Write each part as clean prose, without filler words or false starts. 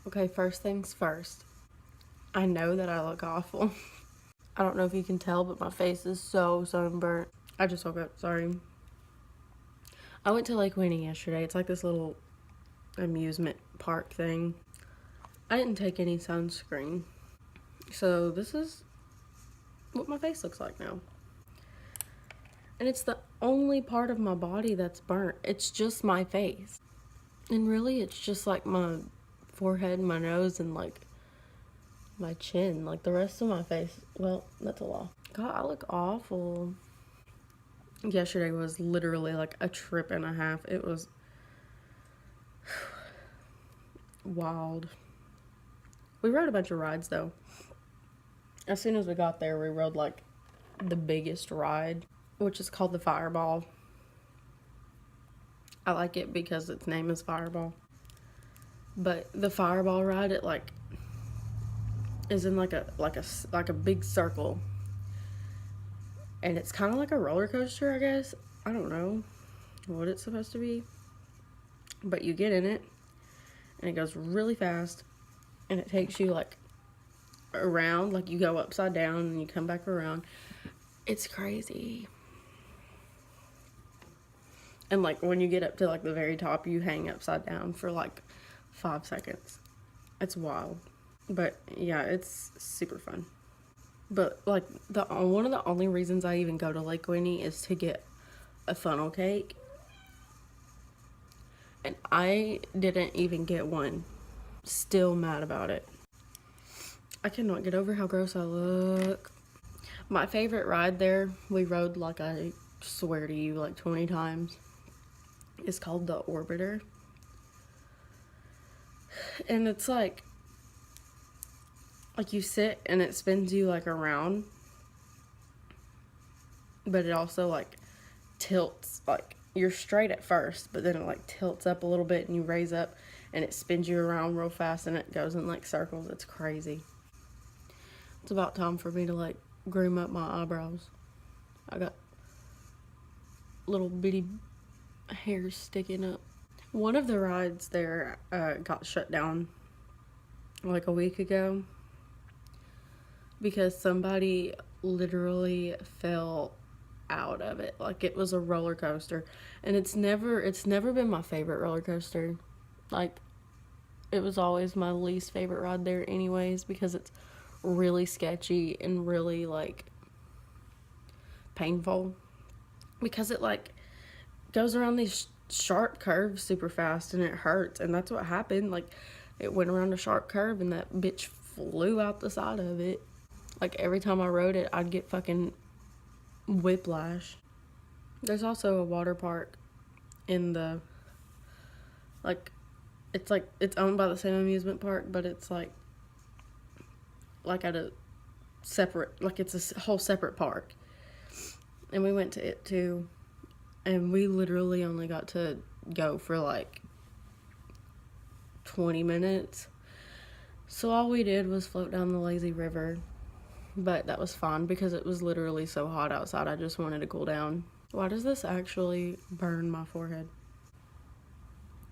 Okay, first things first. I know that I look awful. I don't know if you can tell, but my face is so sunburnt. I just woke up, sorry. I went to Lake Winnie yesterday. It's like this little amusement park thing. I didn't take any sunscreen. So this is what my face looks like now. And it's the only part of my body that's burnt. It's just my face. And really, it's just like my forehead, my nose, and like my chin. Like the rest of my face, well, that's a lie. God, I look awful. Yesterday was literally like a trip and a half. It was wild. We rode a bunch of rides though. As soon as we got there, we rode like the biggest ride, which is called the Fireball. I like it because its name is Fireball. But the Fireball ride, it like is in like a big circle, and it's kind of like a roller coaster, I guess. I don't know what it's supposed to be, but you get in it, and it goes really fast, and it takes you like around, like you go upside down and you come back around. It's crazy. And like when you get up to like the very top, you hang upside down for like 5 seconds. It's wild. But yeah, it's super fun. But like one of the only reasons I even go to Lake Winnie is to get a funnel cake. And I didn't even get one. Still mad about it. I cannot get over how gross I look. My favorite ride there, we rode like I swear to you like 20 times. It's called the Orbiter. And it's like you sit and it spins you like around, but it also like tilts, like you're straight at first, but then it like tilts up a little bit and you raise up and it spins you around real fast and it goes in like circles. It's crazy. It's about time for me to like groom up my eyebrows. I got little bitty hairs sticking up. One of the rides there got shut down like a week ago because somebody literally fell out of it. Like it was a roller coaster, and it's never been my favorite roller coaster. Like it was always my least favorite ride there anyways, because it's really sketchy and really like painful, because it like goes around these sharp curves super fast and it hurts. And that's what happened. Like it went around a sharp curve and that bitch flew out the side of it. Like every time I rode it, I'd get fucking whiplash. There's also a water park in the it's owned by the same amusement park, but it's like at a separate, like it's a whole separate park. And we went to it too, and we literally only got to go for like 20 minutes. So all we did was float down the lazy river. But that was fun because it was literally so hot outside. I just wanted to cool down. Why does this actually burn my forehead?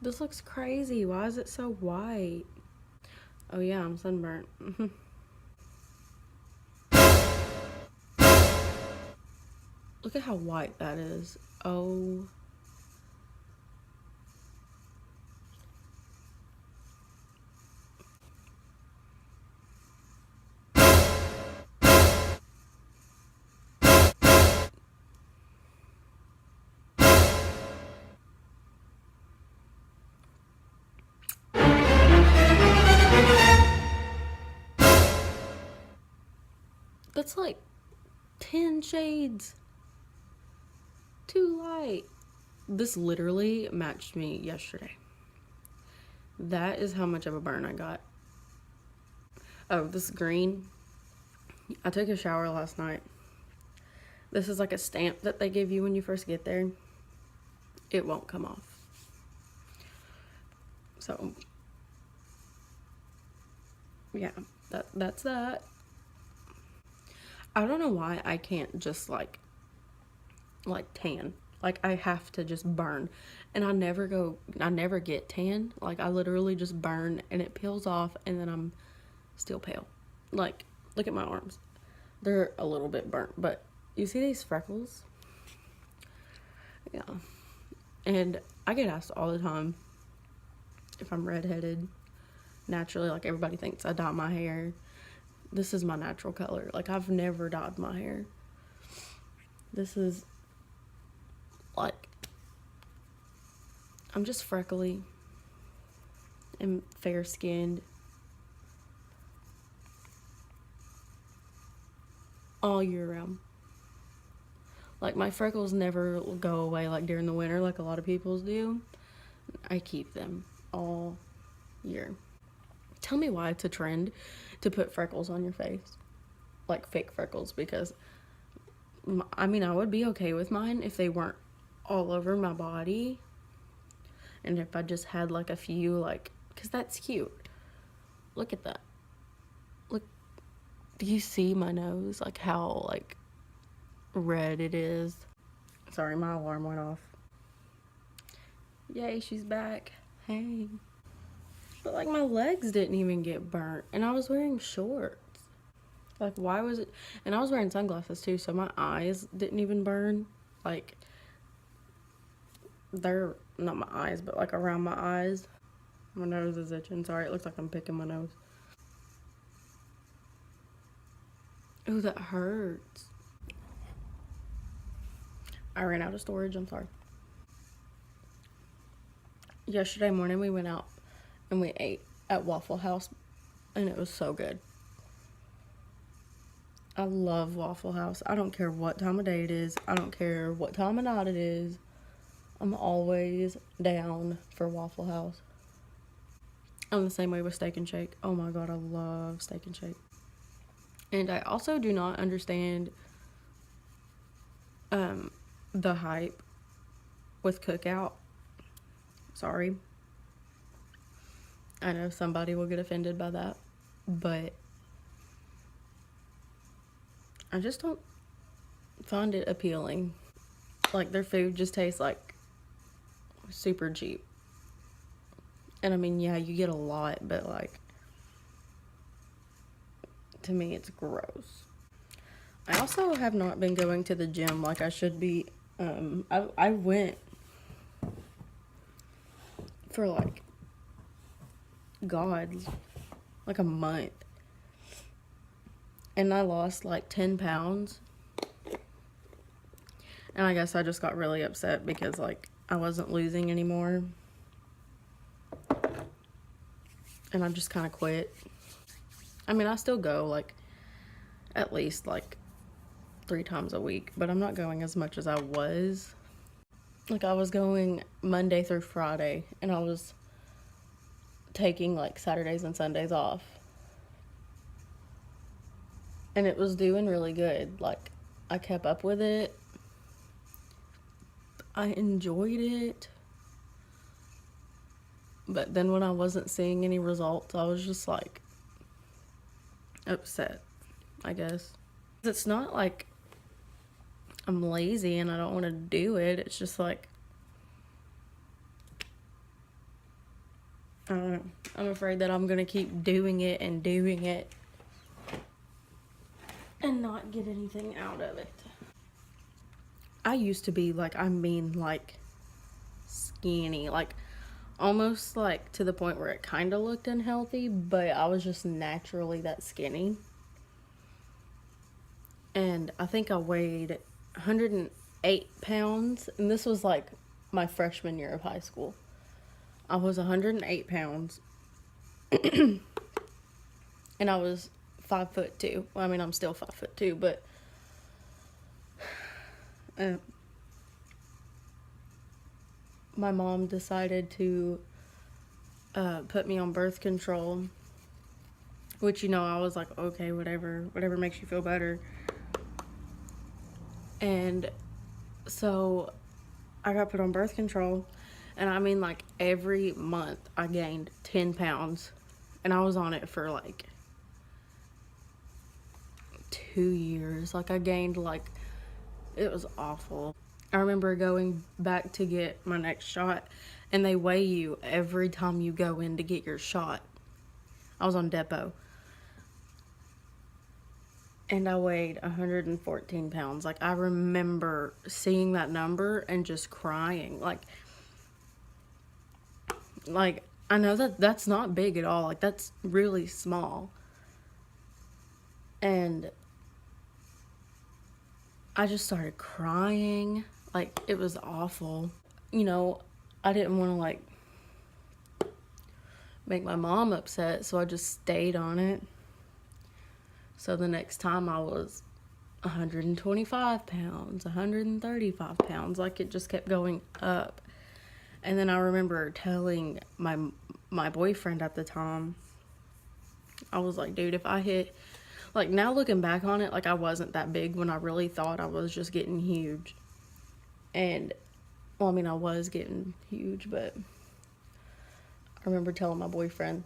This looks crazy. Why is it so white? Oh yeah, I'm sunburnt. Look at how white that is. Oh. That's like 10 shades too light. This literally matched me yesterday. That is how much of a burn I got. Oh, this green. I took a shower last night. This is like a stamp that they give you when you first get there. It won't come off. So, yeah, that's that. I don't know why I can't just like tan. Like, I have to just burn. And I never get tan. Like, I literally just burn and it peels off and then I'm still pale. Like, look at my arms. They're a little bit burnt, but you see these freckles? Yeah. And I get asked all the time if I'm redheaded naturally. Like, everybody thinks I dye my hair. This is my natural color. Like, I've never dyed my hair. This is, like, I'm just freckly and fair-skinned all year round. Like, my freckles never go away, like, during the winter, like a lot of people's do. I keep them all year. Tell me why it's a trend to put freckles on your face. Like, fake freckles, because, I mean, I would be okay with mine if they weren't all over my body. And if I just had, like, a few, like, because that's cute. Look at that. Look, do you see my nose? Like, how, like, red it is. Sorry, my alarm went off. Yay, she's back. Hey. But, like, my legs didn't even get burnt, and I was wearing shorts. Like, why was it? And I was wearing sunglasses too, so my eyes didn't even burn. Like, they're not my eyes, but like around my eyes. My nose is itching. Sorry, it looks like I'm picking my nose. Ooh, that hurts. I ran out of storage, I'm sorry. Yesterday morning we went out and we ate at Waffle House and it was so good. I love Waffle House. I don't care what time of day it is. I don't care what time of night it is. I'm always down for Waffle House. I'm the same way with Steak and Shake. Oh my god, I love Steak and Shake. And I also do not understand the hype with Cookout. Sorry. I know somebody will get offended by that, but I just don't find it appealing. Like, their food just tastes like super cheap. And I mean, yeah, you get a lot, but like, to me, it's gross. I also have not been going to the gym like I should be. I went for like, God, like a month. And I lost like 10 pounds. And I guess I just got really upset because like I wasn't losing anymore. And I just kind of quit. I mean, I still go like at least like 3 times a week, but I'm not going as much as I was. Like, I was going Monday through Friday, and I was taking like Saturdays and Sundays off. And it was doing really good. Like, I kept up with it. I enjoyed it. But then when I wasn't seeing any results, I was just like upset, I guess. It's not like I'm lazy and I don't want to do it. It's just like, I don't know. I'm afraid that I'm going to keep doing it and not get anything out of it. I used to be like, like skinny, like almost like to the point where it kind of looked unhealthy, but I was just naturally that skinny. And I think I weighed 108 pounds, and this was like my freshman year of high school. I was 108 pounds, and I was 5'2". Well, I mean, I'm still 5'2", but my mom decided to put me on birth control, which, you know, I was like, okay, whatever makes you feel better. And so I got put on birth control, and I mean, like, every month I gained 10 pounds, and I was on it for like 2 years. Like, I gained like, it was awful. I remember going back to get my next shot, and they weigh you every time you go in to get your shot. I was on depot. And I weighed 114 pounds. Like, I remember seeing that number and just crying. Like, I know that that's not big at all. Like, that's really small. And I just started crying. Like, it was awful. You know, I didn't want to, like, make my mom upset, so I just stayed on it. So the next time I was 125 pounds, 135 pounds. Like, it just kept going up. And then I remember telling my boyfriend at the time, I was like, dude, if I hit, like, now looking back on it, like, I wasn't that big when I really thought I was just getting huge. And, well, I mean, I was getting huge, but I remember telling my boyfriend,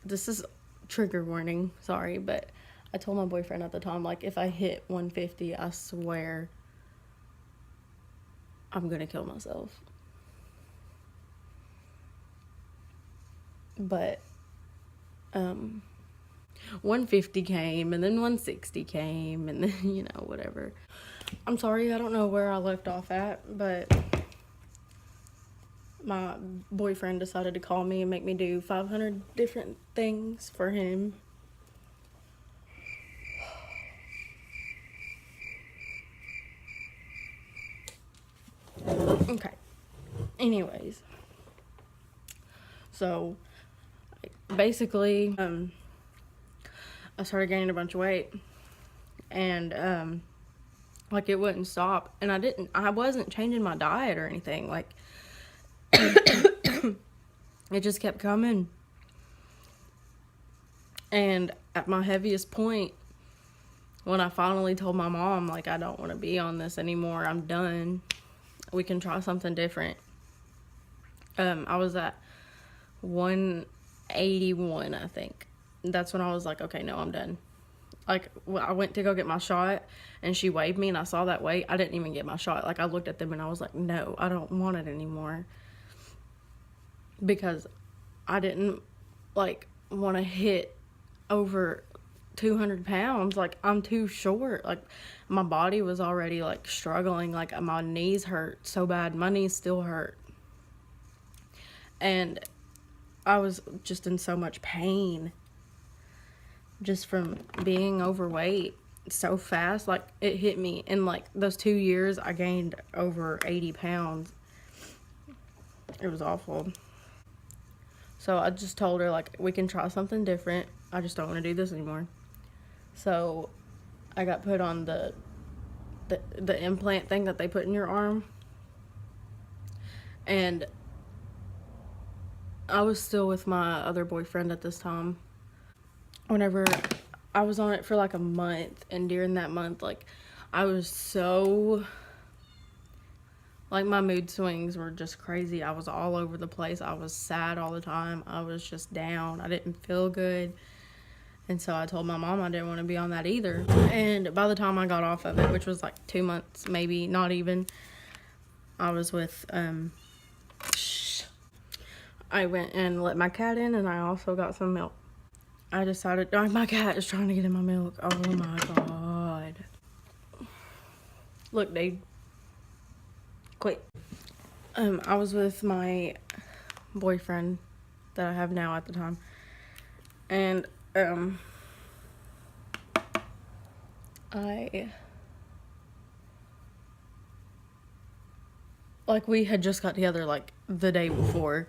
this is trigger warning, sorry, but I told my boyfriend at the time, like, if I hit 150, I swear I'm gonna kill myself. But 150 came, and then 160 came, and then, you know, whatever. I'm sorry, I don't know where I left off at, but my boyfriend decided to call me and make me do 500 different things for him. Okay. Anyways. So, basically, I started gaining a bunch of weight. And, like, it wouldn't stop. And I wasn't changing my diet or anything. Like, it just kept coming. And at my heaviest point, when I finally told my mom, like, I don't want to be on this anymore, I'm done, we can try something different. I was at 181, I think. That's when I was like, okay, no, I'm done. Like, I went to go get my shot, and she weighed me, and I saw that weight. I didn't even get my shot. Like, I looked at them, and I was like, no, I don't want it anymore. Because I didn't, like, want to hit over 200 pounds. Like, I'm too short. Like, my body was already, like, struggling. Like, my knees hurt so bad. My knees still hurt. And I was just in so much pain just from being overweight so fast. Like, it hit me. In, like, those 2 years, I gained over 80 pounds. It was awful. So I just told her, like, we can try something different. I just don't want to do this anymore. So I got put on the implant thing that they put in your arm. And I was still with my other boyfriend at this time. Whenever I was on it for like a month, and during that month, like, I was so, like, my mood swings were just crazy. I was all over the place. I was sad all the time. I was just down. I didn't feel good. And so I told my mom I didn't want to be on that either. And by the time I got off of it, which was like 2 months, maybe not even, I was with, I went and let my cat in, and I also got some milk. I decided, oh, my cat is trying to get in my milk. Oh my God. Look, dude. Quit. I was with my boyfriend that I have now at the time. And, we had just got together, like, the day before.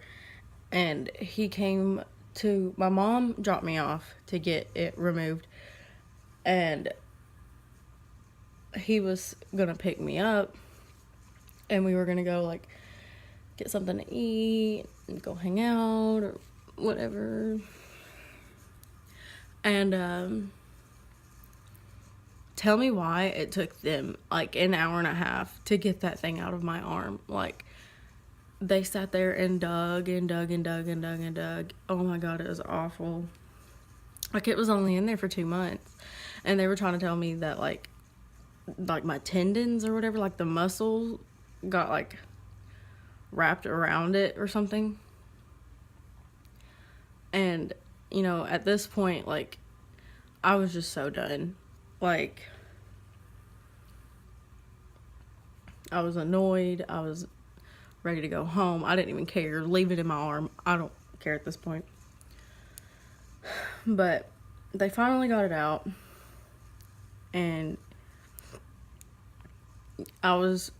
And he came to, my mom dropped me off to get it removed. And he was gonna pick me up. And we were gonna go, like, get something to eat and go hang out or whatever. And, tell me why it took them, like, an hour and a half to get that thing out of my arm. Like, they sat there and dug and dug and dug and dug and dug. Oh my God, it was awful. Like, it was only in there for 2 months. And they were trying to tell me that, like, like my tendons or whatever, like the muscle got like wrapped around it or something. And, you know, at this point, like, I was just so done. Like, I was annoyed. I was ready to go home. I didn't even care. Leave it in my arm. I don't care at this point. But they finally got it out. And I was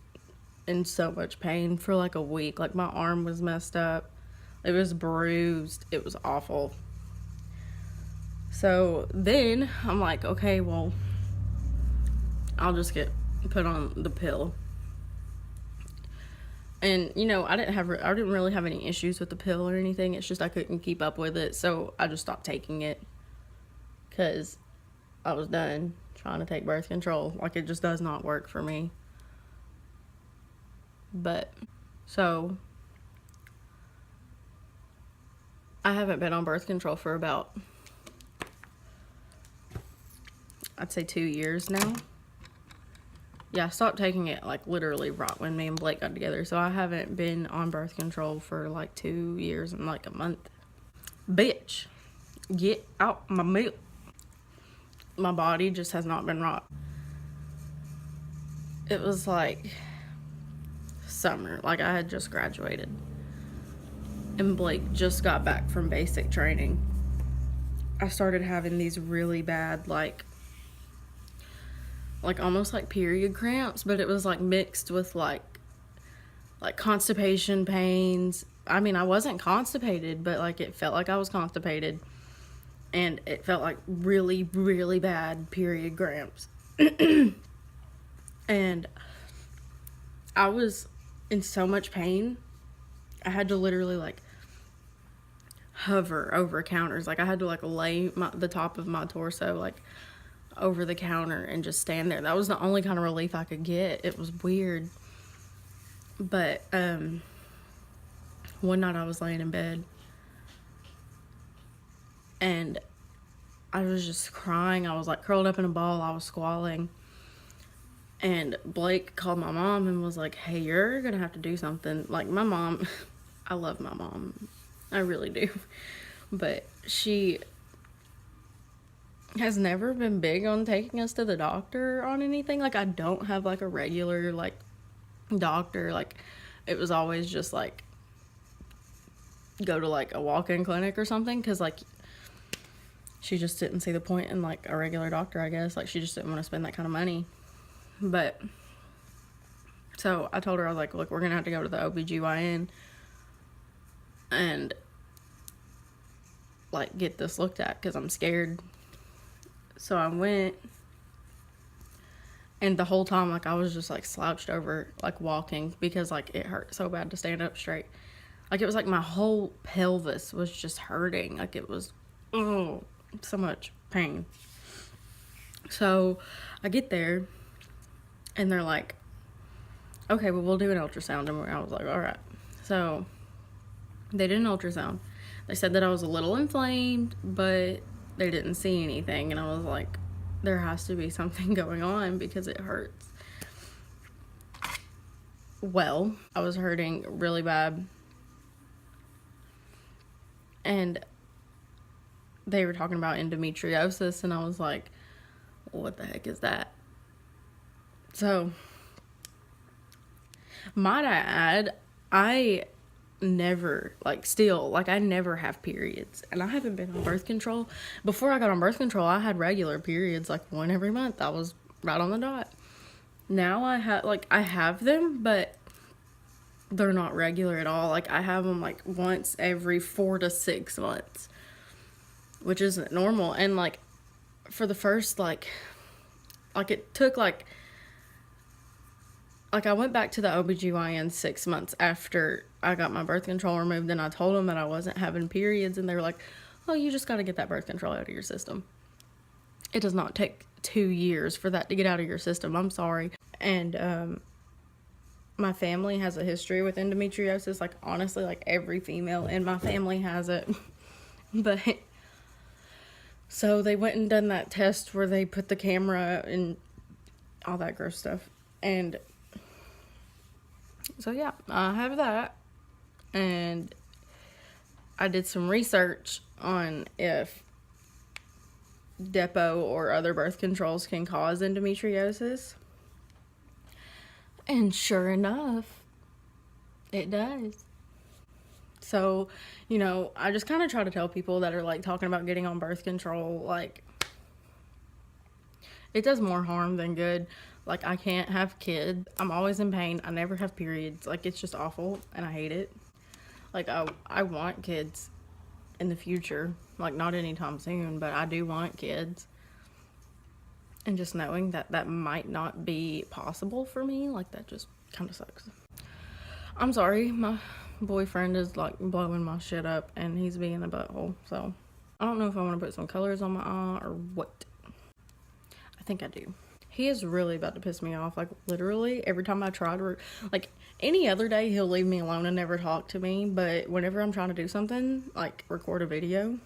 in so much pain for like a week. Like, my arm was messed up. It was bruised. It was awful. So then I'm like, okay, well, I'll just get put on the pill. And, you know, I didn't really have any issues with the pill or anything. It's just I couldn't keep up with it. So I just stopped taking it because I was done trying to take birth control. Like, it just does not work for me. But, so I haven't been on birth control for about, I'd say 2 years now. Yeah, I stopped taking it, like, literally right when me and Blake got together. So I haven't been on birth control for, like, 2 years and, like, a month. Bitch, get out my milk. My body just has not been right. It was, like, summer. Like, I had just graduated. And Blake just got back from basic training. I started having these really bad, like almost like period cramps, but it was like mixed with like constipation pains. I mean, I wasn't constipated, but like it felt like I was constipated, and it felt like really, really bad period cramps. And I was in so much pain. I had to literally like hover over counters. Like, I had to like lay the top of my torso like over the counter and just stand there. That was the only kind of relief I could get. It was weird. But one night I was laying in bed and I was just crying. I was like curled up in a ball. I was squalling. And Blake called my mom and was like, hey, you're gonna have to do something. Like, my mom, I love my mom. I really do. But she has never been big on taking us to the doctor on anything. Like, I don't have like a regular like doctor. Like, it was always just like go to like a walk-in clinic or something, because like she just didn't see the point in like a regular doctor, I guess. Like, she just didn't want to spend that kind of money. But so I told her, I was like, look, we're gonna have to go to the OBGYN and like get this looked at because I'm scared. So I went, and the whole time, like, I was just like slouched over, like walking, because like it hurt so bad to stand up straight. Like, it was like my whole pelvis was just hurting. Like, it was, oh, so much pain. So I get there and they're like, okay, well, we'll do an ultrasound. And I was like, all right. So they did an ultrasound. They said that I was a little inflamed, but they didn't see anything. And I was like, there has to be something going on because it hurts. Well, I was hurting really bad. And they were talking about endometriosis, and I was like, what the heck is that? So, might I add, I never, like, still, like, I never have periods, and I haven't been on birth control. Before I got on birth control, I had regular periods, like, one every month. I was right on the dot. Now I have them, but they're not regular at all. Like, I have them, like, once every 4 to 6 months, which isn't normal. And, like, for the first, like, it took, like, I went back to the OBGYN 6 months after I got my birth control removed, and I told them that I wasn't having periods, and they were like, oh, you just got to get that birth control out of your system. It does not take 2 years for that to get out of your system. I'm sorry. And my family has a history with endometriosis. Like, honestly, like, every female in my family has it. But so they went and done that test where they put the camera in all that gross stuff. And so yeah, I have that. And I did some research on if Depo or other birth controls can cause endometriosis. And sure enough, it does. So, you know, I just kind of try to tell people that are like talking about getting on birth control, like, it does more harm than good. Like, I can't have kids. I'm always in pain. I never have periods. Like, it's just awful and I hate it. Like, I want kids in the future. Like, not anytime soon, but I do want kids. And just knowing that that might not be possible for me, like, that just kind of sucks. I'm sorry, my boyfriend is like blowing my shit up and he's being a butthole. So I don't know if I want to put some colors on my eye or what. I think I do. He is really about to piss me off. Like, literally every time I try to like, any other day he'll leave me alone and never talk to me, but whenever I'm trying to do something like record a video,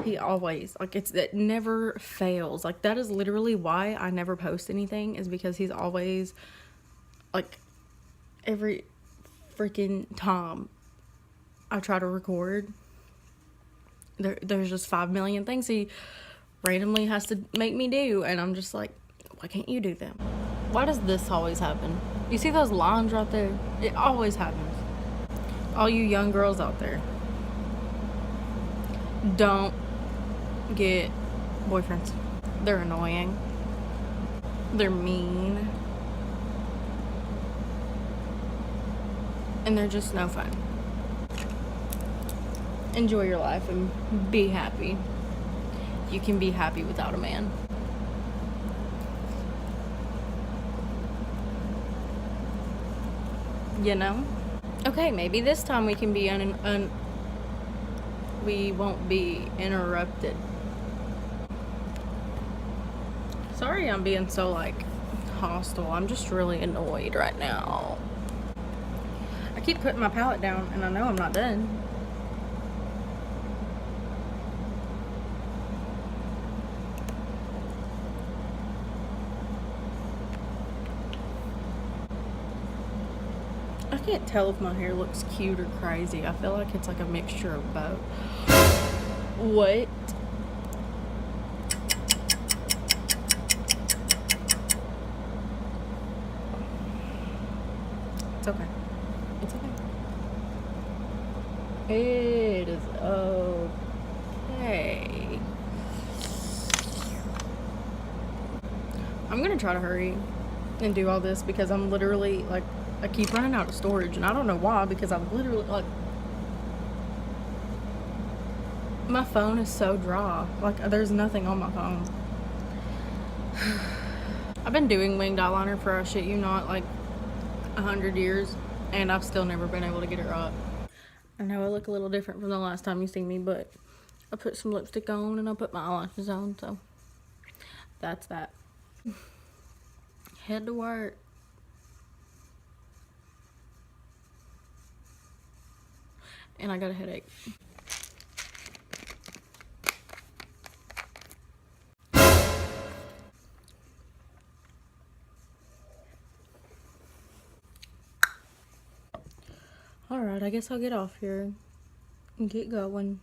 he always, like, it never fails. Like, that is literally why I never post anything, is because he's always like, every freaking time I try to record, there's just 5 million things he randomly has to make me do, and I'm just like, why can't you do them? Why does this always happen? You see those lines right there? It always happens. All you young girls out there, don't get boyfriends. They're annoying. They're mean. And they're just no fun. Enjoy your life and be happy. You can be happy without a man. You know? Okay, maybe this time we can be we won't be interrupted. Sorry I'm being so, like, hostile. I'm just really annoyed right now. I keep putting my palette down and I know I'm not done. I can't tell if my hair looks cute or crazy. I feel like it's like a mixture of both. What? It's okay. It's okay. It is okay. I'm gonna try to hurry and do all this because I'm literally, like, I keep running out of storage, and I don't know why, because I'm literally, like, my phone is so dry. Like, there's nothing on my phone. I've been doing winged eyeliner for, I shit you not, like 100 years, and I've still never been able to get it right. I know I look a little different from the last time you seen me, but I put some lipstick on and I put my eyelashes on, so that's that. Head to work. And I got a headache. Alright, I guess I'll get off here and get going.